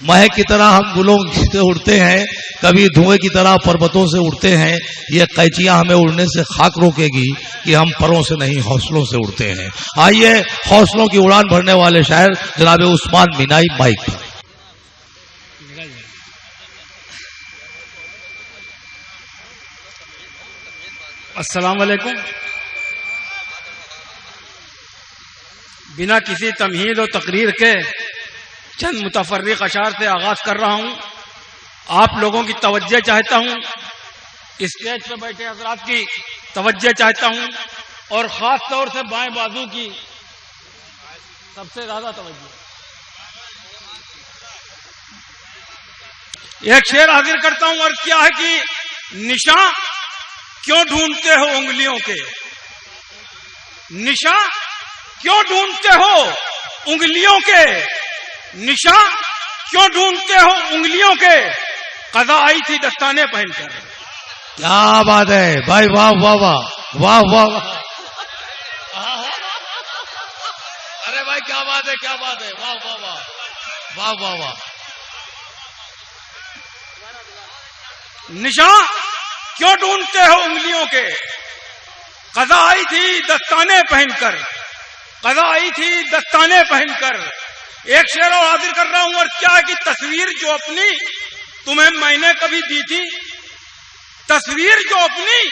महक की तरह हम गुलों से उड़ते हैं, कभी धुएं की तरह पर्वतों से उड़ते हैं। ये कैचियां हमें उड़ने से खाक रोकेगी कि हम परों से नहीं हौसलों से उड़ते हैं। आइए हौसलों की उड़ान भरने वाले शायर जनाब उस्मान मीनाई माइक पर। अस्सलाम वालेकुम। बिना किसी तमहीद और तकरीर के चंद मुतफर्रिक अशार से आगाज कर रहा हूं। आप लोगों की तवज्जो चाहता हूं, स्टेज पे बैठे हजरात की तवज्जो चाहता हूं, और खास तौर से बाएं बाजू की सबसे ज्यादा तवज्जो। एक शेर हाजिर करता हूं, और क्या है कि निशान क्यों ढूंढते हो उंगलियों के, निशान क्यों ढूंढते हो उंगलियों के, निशान क्यों ढूंढते हो उंगलियों के, कज़ा आई थी दस्ताने पहनकर। क्या बात है भाई, वाह वाह वाह वाह वाह। अरे भाई क्या बात है, क्या बात है, वाह वाह वाह वाह वाह वाह। निशान क्यों ढूंढते हो उंगलियों के, कज़ा आई थी दस्ताने पहनकर, कज़ा आई थी दस्ताने पहनकर। एक शेर और हाजिर कर रहा हूं, और क्या है कि तस्वीर जो अपनी तुम्हें मैंने कभी दी थी, तस्वीर जो अपनी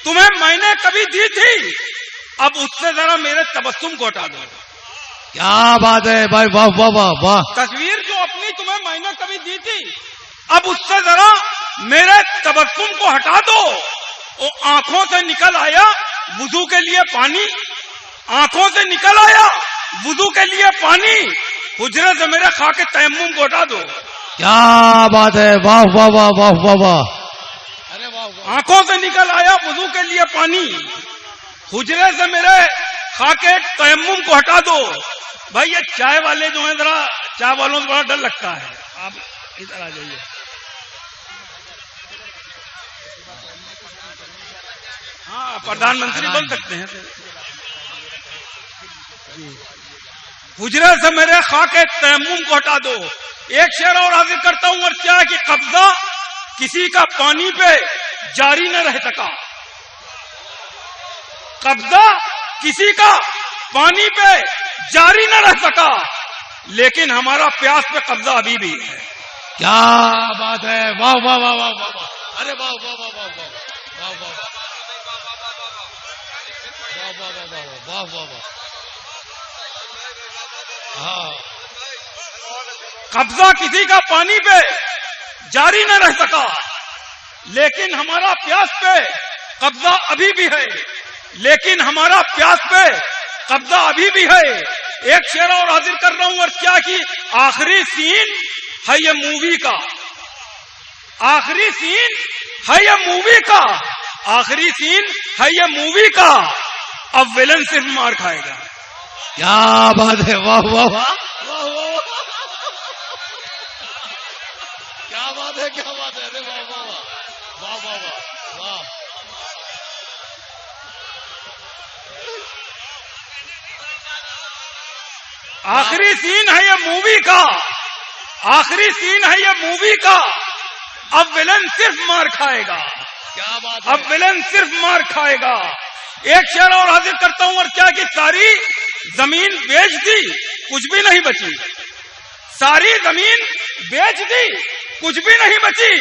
तुम्हें मैंने कभी दी थी, अब उससे जरा मेरे तबस्सुम को हटा दो। क्या बात है भाई, वाह वाह वाह वाह। तस्वीर जो अपनी तुम्हें मैंने कभी दी थी, अब उससे जरा मेरे तबस्सुम को हटा दो। वो आंखों से निकल आया वुजू के लिए पानी, आंखों से निकल आया वुजू के लिए पानी, हुजरे से मेरे खा के तयम्मुम को हटा दो। क्या बात है, वाह वाह वाह वाह वाह वाह। अरे वाह, आंखों से निकल आया वुजू के लिए पानी, हुजरे से मेरे खा के तयम्मुम को हटा दो। भाई ये चाय वाले जो है, जरा चाय वालों से बड़ा डर लगता है, आप इधर आ जाइए। हाँ, प्रधानमंत्री बन सकते हैं। हुजरे से मेरे खाके तयम्मुम को हटा दो। एक शेर और हाजिर करता हूं, और क्या है कि कब्जा किसी का पानी पे जारी न रह सका, कब्जा किसी का पानी पे जारी न रह सका, लेकिन हमारा प्यास पे कब्जा अभी भी है। क्या बात है, वाह वाह वाह वाह वाह। अरे वाह वाह वाह वाह वाह वाह वाह वाह वाह वाह। हाँ, कब्जा किसी का पानी पे जारी न रह सका, लेकिन हमारा प्यास पे कब्जा अभी भी है, लेकिन हमारा प्यास पे कब्जा अभी भी है। एक शेर और हाजिर कर रहा हूं, और क्या कि आखिरी सीन है ये मूवी का, आखिरी सीन है ये मूवी का, आखिरी सीन है ये मूवी का, अब विलन सिर्फ मार खाएगा। क्या बात है, वाह वाह वाह वाह वाह। क्या बात है, क्या बात है, अरे वाह वाह वाह वाह वाह वाह। आखिरी सीन है ये मूवी का, आखिरी सीन है ये मूवी का, अब विलन सिर्फ मार खाएगा। क्या बात है, अब विलन सिर्फ मार खाएगा। एक शेर और हाजिर करता हूं, और क्या कि सारी जमीन बेच दी, कुछ भी नहीं बची, सारी जमीन बेच दी, कुछ भी नहीं बची,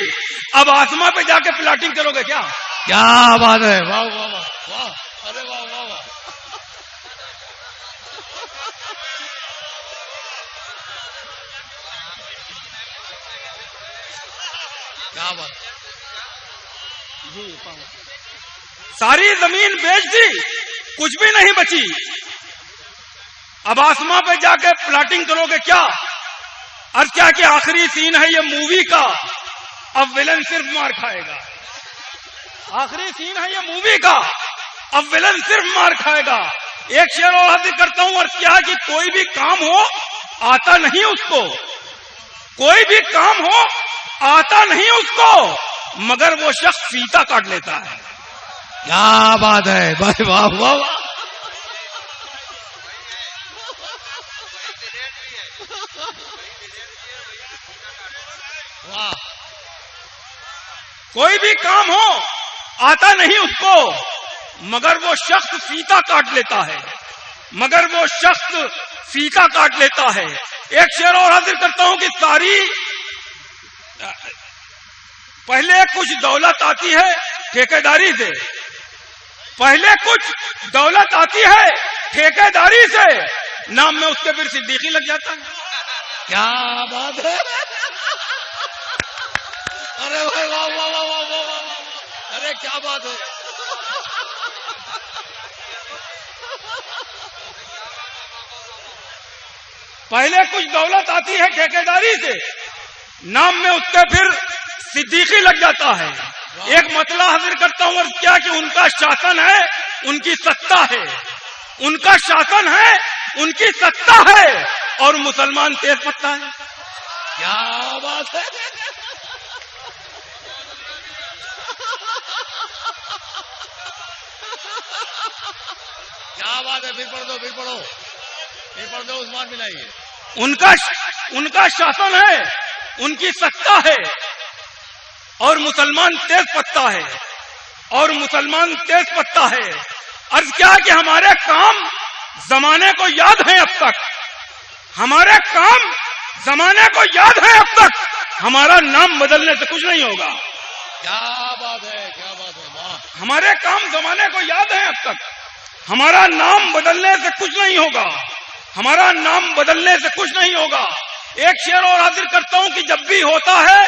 अब आसमां पे जाके प्लाटिंग करोगे क्या? क्या बात है, वाह वाह वाह वाह, अरे वाह वाह वाह। क्या बात, सारी जमीन बेच दी, कुछ भी नहीं बची, अब आसमां पे जाके प्लाटिंग करोगे क्या? और क्या कि आखिरी सीन है ये मूवी का, अब विलन सिर्फ मार खाएगा। आखिरी सीन है ये मूवी का, अब विलन सिर्फ मार खाएगा। एक शेर और हाजिर करता हूं, और क्या कि कोई भी काम हो आता नहीं उसको, कोई भी काम हो आता नहीं उसको, मगर वो शख्स फीता काट लेता है। क्या बात है भाई, वाह वाह वाह। वाह। कोई भी काम हो आता नहीं उसको, मगर वो शख्स फीता काट लेता है, मगर वो शख्स फीता काट लेता है। एक शेर और हाजिर करता हूं कि सारी पहले कुछ दौलत आती है ठेकेदारी से, पहले कुछ दौलत आती है ठेकेदारी से, नाम में उसके फिर सिद्दीकी लग जाता है। क्या बात है, अरे भाई वाह वाह वाह वाह वाह वाह, अरे क्या बात है। पहले कुछ दौलत आती है ठेकेदारी से, नाम में उसके फिर सिद्दीकी लग जाता है। एक मतला हाजिर करता हूं, और क्या कि उनका शासन है, उनकी सत्ता है, उनका शासन है, उनकी सत्ता है, और मुसलमान तेज पत्ता है। क्या बात है, क्या बात है। फिर पढ़ दो, फिर पढ़ो, फिर पढ़ दो, उस्मान मिलाइए। उनका शासन है, उनकी सत्ता है, और मुसलमान तेज पत्ता है, और मुसलमान तेज पत्ता है। अर्ज क्या कि हमारे काम जमाने को याद है अब तक, हमारे काम जमाने को याद है अब तक, हमारा नाम बदलने से कुछ नहीं होगा। क्या बात है, क्या बात है, वाह। हमारे काम जमाने को याद है अब तक, हमारा नाम बदलने से कुछ नहीं होगा, हमारा नाम बदलने से कुछ नहीं होगा। एक शेर और हाजिर करता हूं कि जब भी होता है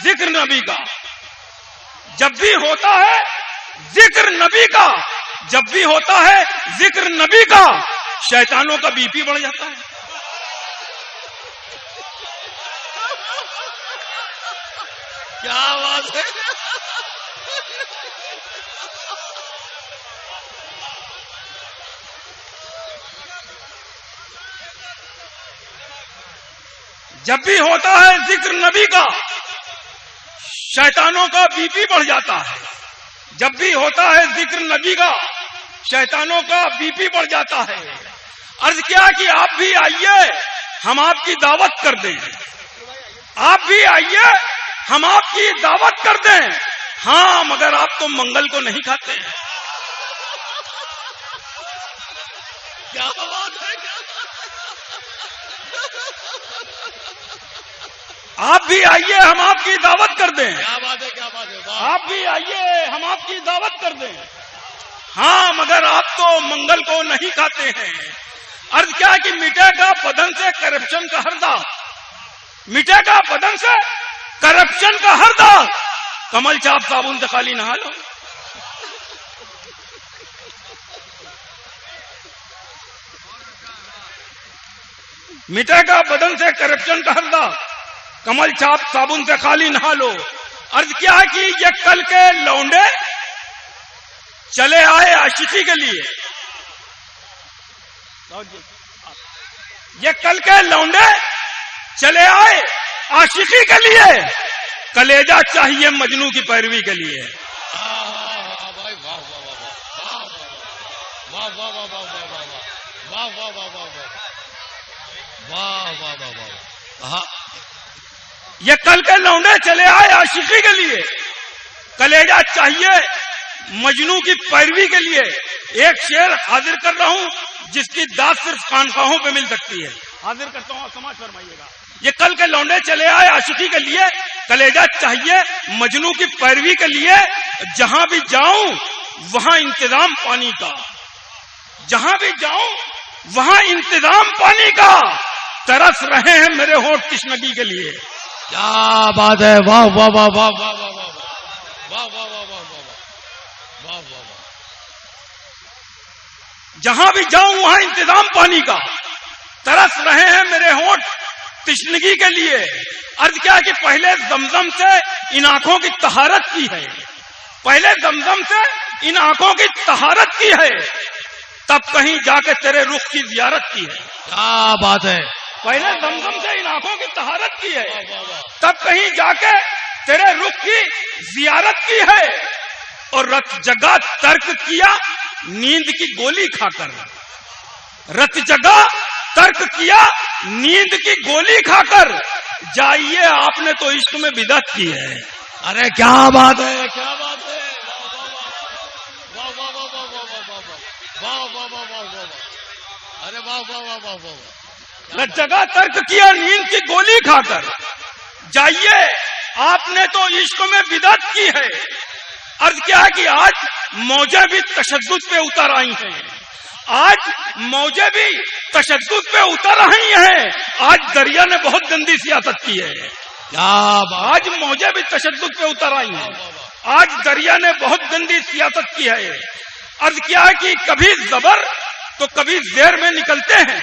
जिक्र नबी का, जब भी होता है जिक्र नबी का, जब भी होता है जिक्र नबी का, शैतानों का बीपी बढ़ जाता है। क्या बात है, जब भी होता है जिक्र नबी का, शैतानों का बीपी बढ़ जाता है। जब भी होता है जिक्र नबी का, शैतानों का बीपी बढ़ जाता है। अर्ज क्या कि आप भी आइए, हम आपकी दावत कर दें, आप भी आइए, हम आपकी दावत कर दें। हाँ, मगर आप तो मंगल को नहीं खाते हैं। क्या बात है, आप भी आइए, हम आपकी दावत कर दें। क्या बात है, क्या बात है, वाह। आप भी आइए, हम आपकी दावत कर दें। हाँ, मगर आप तो मंगल को नहीं खाते हैं। अर्ज क्या कि मिटेगा बदन से करप्शन का हर दाग, मिटेगा बदन से करप्शन का हर दाग, कमल चाप साबुन से खाली नहा लो। मिटेगा बदन से करप्शन का हर दाग, कमल चाप साबुन से खाली नहा लो। अर्ज क्या है कि ये कल के लौंडे चले आए आशिकी के लिए, ये कल के लौंडे चले आए आशिकी के लिए, कलेजा चाहिए मजनू की पैरवी के लिए। भाई वाह वाह वाह वाह वाह वाह वाह वाह वाह वाह वाह वाह वाह वाह वाह वाह। ये कल के लौंडे चले आए आशिकी के लिए, कलेजा चाहिए मजनू की पैरवी के लिए। एक शेर हाजिर कर रहा हूं जिसकी दाद सिर्फ खानकाहों पे मिल सकती है, हाजिर करता हूं, समाज फरमाइएगा। ये कल के लौंडे चले आए आशिकी के लिए, कलेजा चाहिए मजनू की पैरवी के लिए। जहां भी जाऊं वहां इंतजाम पानी का, जहां भी जाऊं वहां इंतजाम पानी का, तरस रहे हैं मेरे होठ तिश्नगी के लिए। क्या बात है, वाह वाह वाह वाह वाह वाह वाह वाह वाह वाह वाह वाह वाह वाह। जहां भी जाऊं वहां इंतजाम पानी का, तरस रहे हैं मेरे होठ तिश्नगी के लिए। अर्ज क्या कि पहले जमजम से इन आंखों की तहारत की है, पहले जमजम से इन आंखों की तहारत की है, तब कहीं जाके तेरे रुख की जियारत की है। क्या बात है, पहले जमजम से इन आंखों की तहारत की है, तब कहीं जाके तेरे रुख की जियारत की है। और रत जगा तर्क किया नींद की गोली खाकर, रत जगा तर्क किया नींद की गोली खाकर, जाइए, आपने तो इश्क में बिदअत की है। अरे क्या बात है, क्या बात है, वाह वाह वाह वाह वाह वाह वाह वाह वाह वाह वाह, अरे वाह वाह वाह वाह वाह। न जगह तर्क किया नींद की गोली खाकर, जाइए आपने तो इश्क में बिदअत की है। अर्ज क्या है कि आज मौजें भी तशद्दुद पे उतर आई हैं, आज मौजें भी तशद्दुद पे उतर रही हैं। आज दरिया ने बहुत गंदी सियासत की है, क्या बात, आज मौजें भी तशद्दुद पे उतर आई हैं, आज दरिया ने बहुत गंदी सियासत की है। अर्ज क्या है कि कभी जबर तो कभी जेर में निकलते हैं,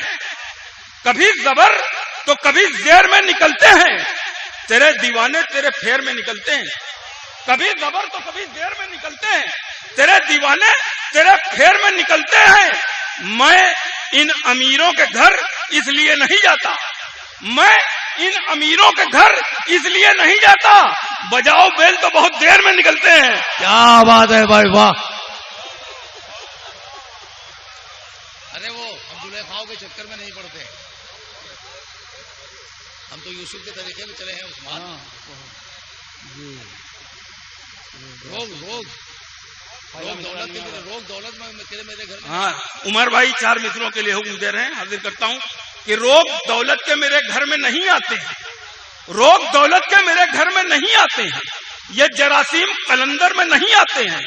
कभी जबर तो कभी जेर में निकलते हैं, तेरे दीवाने तेरे फेर में निकलते हैं। कभी जबर तो कभी जेर में निकलते हैं, तेरे दीवाने तेरे फेर में निकलते हैं। मैं इन अमीरों के घर इसलिए नहीं जाता, मैं इन अमीरों के घर इसलिए नहीं जाता, बजाओ बेल तो बहुत देर में निकलते हैं। क्या बात है भाई, वाह। अरे वो हम जुलेखाओं के चक्कर में नहीं पड़ते, हम तो यूसुफ के तरीके में चले हैं उस्मान। रोग रोग रोग दौलत के मेरे, रोग दौलत में तेरे मेरे घर में। हाँ, उमर भाई 4 मित्रों के लिए हुक्म दे रहे हैं, हाजिर करता हूँ कि रोग दौलत के मेरे घर में नहीं आते हैं, रोग दौलत के मेरे घर में नहीं आते हैं, ये जरासीम कलंदर में नहीं आते हैं।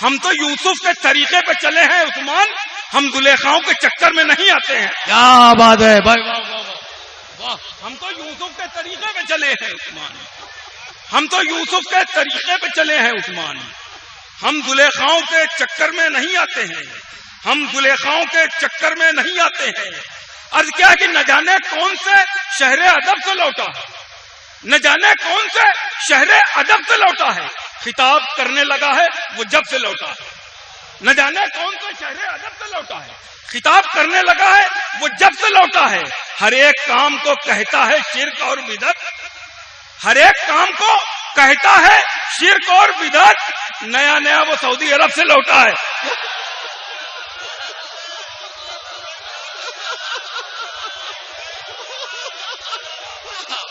हम तो यूसुफ के तरीके पे चले हैं उस्मान, हम जुलेखाओं के चक्कर में नहीं आते हैं। क्या बात है भाई, वाह वाह वाह वाह। हम तो यूसुफ के तरीके पे चले हैं उस्मान, हम तो यूसुफ के तरीके पे चले हैं उस्मान, हम जुलेखाओं के चक्कर में नहीं आते हैं, हम जुलेखाओं के चक्कर में नहीं आते हैं। अर्ज क्या कि न जाने कौन से शहरे अदब से लौटा है, न जाने कौन से शहरे अदब से लौटा है, खिताब करने लगा है वो जब से लौटा है। न जाने कौन से शहरे अदब से लौटा है, खिताब करने लगा है वो जब से लौटा है। हर एक काम को कहता है शिर्क और बिदअत, हर एक काम को कहता है शिर्क और बिदअत, नया नया वो सऊदी अरब से लौटा है।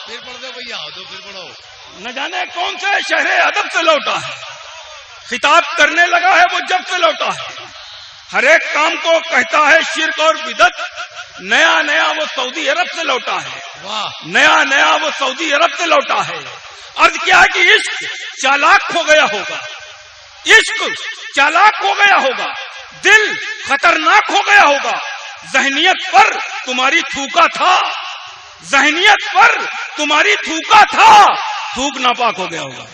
फिर पढ़ दो भैया, दो फिर पढ़ो। न जाने कौन से शहरे अदब से लौटा है, खिताब करने लगा है वो जब से लौटा है। हर एक काम को कहता है शिर्क और बिदअत, नया नया वो सऊदी अरब से लौटा है, वाह। नया नया वो सऊदी अरब से लौटा है। अर्ज क्या है कि इश्क चालाक हो गया होगा, इश्क चालाक हो गया होगा, दिल खतरनाक हो गया होगा, जहनियत पर तुम्हारी थूका था, जहनियत पर तुम्हारी थूका था, थूक नापाक हो गया होगा।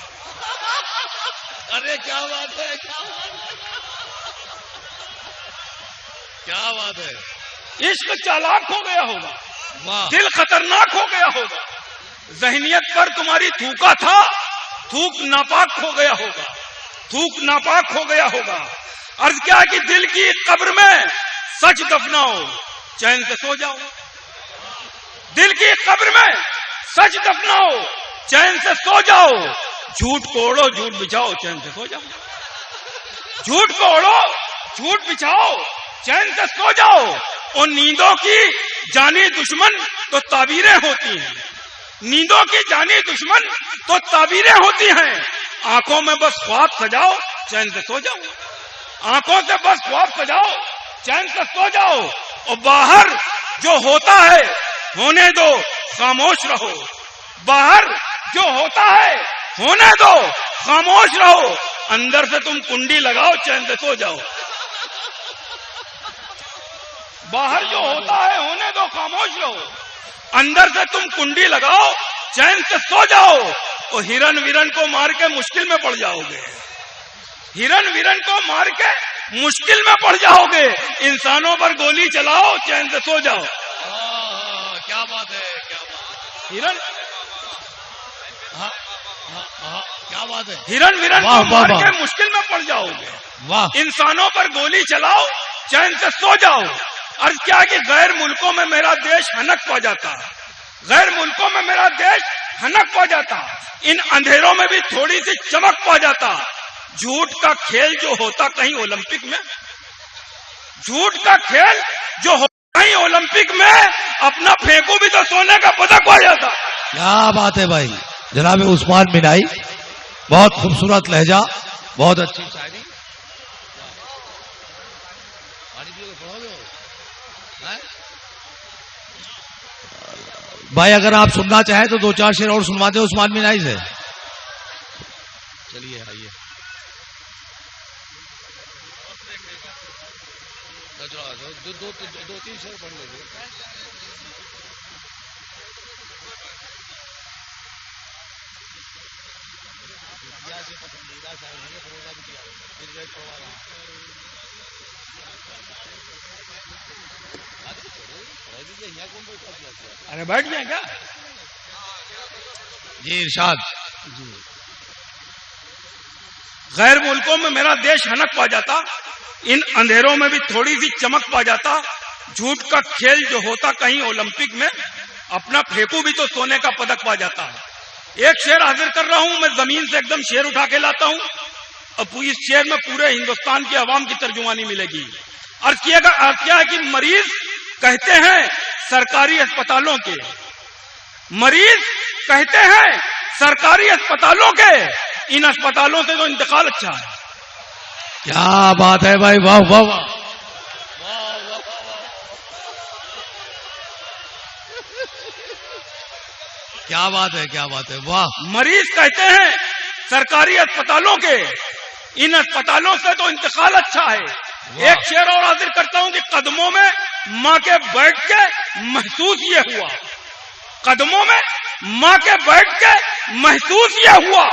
अरे क्या बात है, क्या बात है, इश्क चालाक हो गया होगा, वाह। दिल खतरनाक हो गया होगा, जहनियत पर तुम्हारी थूका था, थूक नापाक हो गया होगा, थूक नापाक हो गया होगा। अर्ज क्या कि दिल की कब्र में सच दफनाओ चैन से सो जाओ, दिल की कब्र में सच दफनाओ चैन से सो जाओ, झूठ को ओढ़ो झूठ बिछाओ चैन से सो जाओ, झूठ को ओढ़ो झूठ बिछाओ चैन से सो जाओ। और नींदों की जानी दुश्मन तो ताबीरें होती हैं, नींदों की जानी दुश्मन तो ताबीरें होती हैं, आंखों में बस ख्वाब सजाओ चैन से सो जाओ, आंखों से बस ख्वाब सजाओ चैन से सो जाओ। और बाहर जो होता है होने दो खामोश रहो, बाहर जो होता है होने दो खामोश रहो, अंदर से तुम कुंडी लगाओ चैन से सो जाओ, बाहर जो होता है होने दो खामोश रहो, अंदर से तुम कुंडी लगाओ चैन से सो जाओ। और हिरन विरन को मार के मुश्किल में पड़ जाओगे, हिरन विरन को मार के मुश्किल में पड़ जाओगे, इंसानों पर गोली चलाओ चैन से सो जाओ। क्या बात है, क्या बात है, हिरन क्या बात है, हिरन विरन वाह, को मार वाह, के मुश्किल में पड़ जाओगे, वाह। इंसानों पर गोली चलाओ चैन से सो जाओ। अर्ज क्या कि गैर मुल्कों में मेरा देश हनक पा जाता, गैर मुल्कों में मेरा देश हनक पा जाता, इन अंधेरों में भी थोड़ी सी चमक पा जाता। झूठ का खेल जो होता कहीं ओलंपिक में, झूठ का खेल जो होता कहीं ओलंपिक में, अपना फेंकू भी तो सोने का पदक पा जाता। क्या बात है भाई, जनाब उस्मान मिनाई, बहुत खूबसूरत लहजा, बहुत अच्छी शायरी। भाई अगर आप सुनना चाहें तो दो चार शेर और सुनवाते उस्मान मिनाई से। चलिए आइए। दो तीन शेर पढ़ लीजिए। अरे बैठ गए क्या? जी इरशाद। गैर मुल्कों में मेरा देश हनक पा जाता, इन अंधेरों में भी थोड़ी सी चमक पा जाता। झूठ का खेल जो होता कहीं ओलंपिक में, अपना फेंकू भी तो सोने का पदक पा जाता। एक शेर हाजिर कर रहा हूं मैं, जमीन से एकदम शेर उठा के लाता हूं, और इस शेर में पूरे हिंदुस्तान की आवाम की तर्जुमानी मिलेगी। अर्ज क्या है कि मरीज कहते हैं सरकारी अस्पतालों के, मरीज कहते हैं सरकारी अस्पतालों के, इन अस्पतालों से तो इंतकाल अच्छा है। क्या बात है भाई, वाह वाह वाह, क्या बात है, क्या बात है, वाह। मरीज कहते हैं सरकारी अस्पतालों के, इन अस्पतालों से तो इंतकाल अच्छा है। एक शेर और हाजिर करता हूं कि कदमों में माँ के बैठ के महसूस ये हुआ, कदमों में माँ के बैठ के महसूस ये हुआ,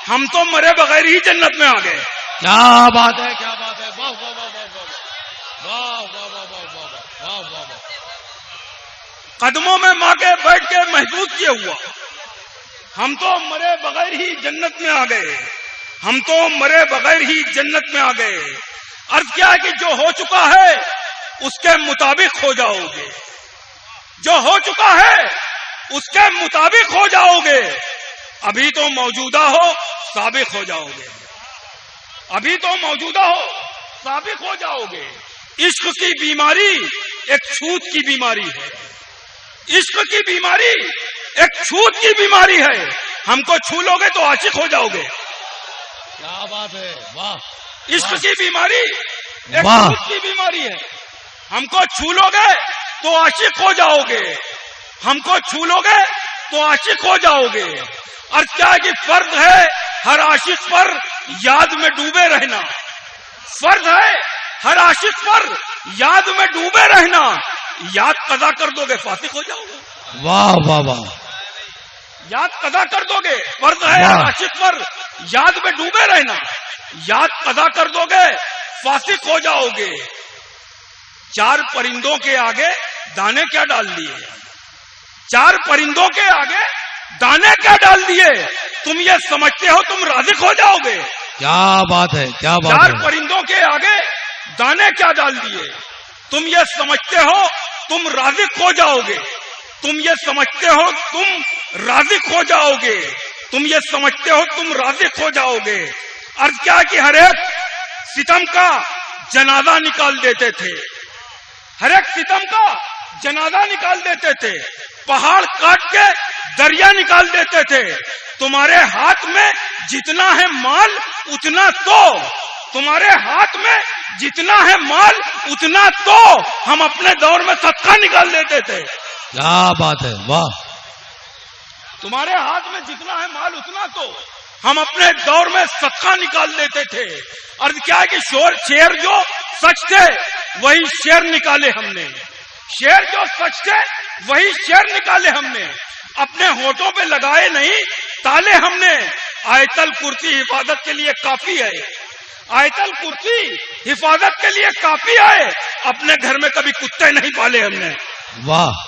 हम तो मरे बगैर ही जन्नत में आ गए। क्या बात है, क्या बात है, वाह वाह वाह वाह वाह वाह वाह वाह वाह वाह वाह। कदमों में माँ के बैठ के महसूस ये हुआ, हम तो मरे बगैर ही जन्नत में आ गए, हम तो मरे बगैर ही जन्नत में आ गए। अर्ज क्या है कि जो हो चुका है उसके मुताबिक हो जाओगे, जो हो चुका है उसके मुताबिक हो जाओगे। अभी तो मौजूदा हो साबिक हो जाओगे, अभी तो मौजूदा हो साबिक हो जाओगे। इश्क की बीमारी एक छूत की बीमारी है, इश्क की बीमारी एक छूत की बीमारी है, हमको छू लोगे तो आशिक हो जाओगे। क्या बात है, वाह। इश्क की बीमारी एक छूत की बीमारी है, हमको छू लोगे तो आशिक हो जाओगे, हमको छू लोगे तो आशिक हो जाओगे। और क्या है कि फर्ज है हर आशिक पर याद में डूबे रहना, फर्ज है हर आशिक पर याद में डूबे रहना, याद कदा कर दोगे फासिक हो जाओगे। वाह वाह वाह, याद कदा कर दोगे, फर्ज है हर आशिक पर याद में डूबे रहना, याद कदा कर दोगे फासिक हो जाओगे। चार परिंदों के आगे दाने क्या डाल दिए, चार परिंदों के आगे दाने क्या डाल दिए, तुम ये समझते हो तुम राज़िक हो जाओगे। क्या बात है, क्या बात है। चार परिंदों के आगे दाने क्या डाल दिए, तुम ये समझते हो तुम राज़िक हो जाओगे, तुम ये समझते हो तुम राज़िक हो जाओगे, तुम ये समझते हो तुम राज़िक हो जाओगे। अर्ज क्या कि हर एक सितम का जनाजा निकाल देते थे, हर एक सितम का जनाजा निकाल देते थे, पहाड़ काट के दरिया निकाल देते थे। तुम्हारे हाथ में जितना है माल उतना तो, तुम्हारे हाथ में जितना है माल उतना तो हम अपने दौर में सदका निकाल देते थे। क्या बात है, वाह। तुम्हारे हाथ में जितना है माल उतना तो हम अपने दौर में सदका निकाल देते थे। अर्ज क्या है कि शेर जो सच थे वही शेर निकाले हमने, शेर जो सच थे वही शेर निकाले हमने, अपने होठों पे लगाए नहीं ताले हमने। आयतल कुर्सी हिफाजत के लिए काफी है, आयतल कुर्सी हिफाजत के लिए काफी है, अपने घर में कभी कुत्ते नहीं पाले हमने। वाह।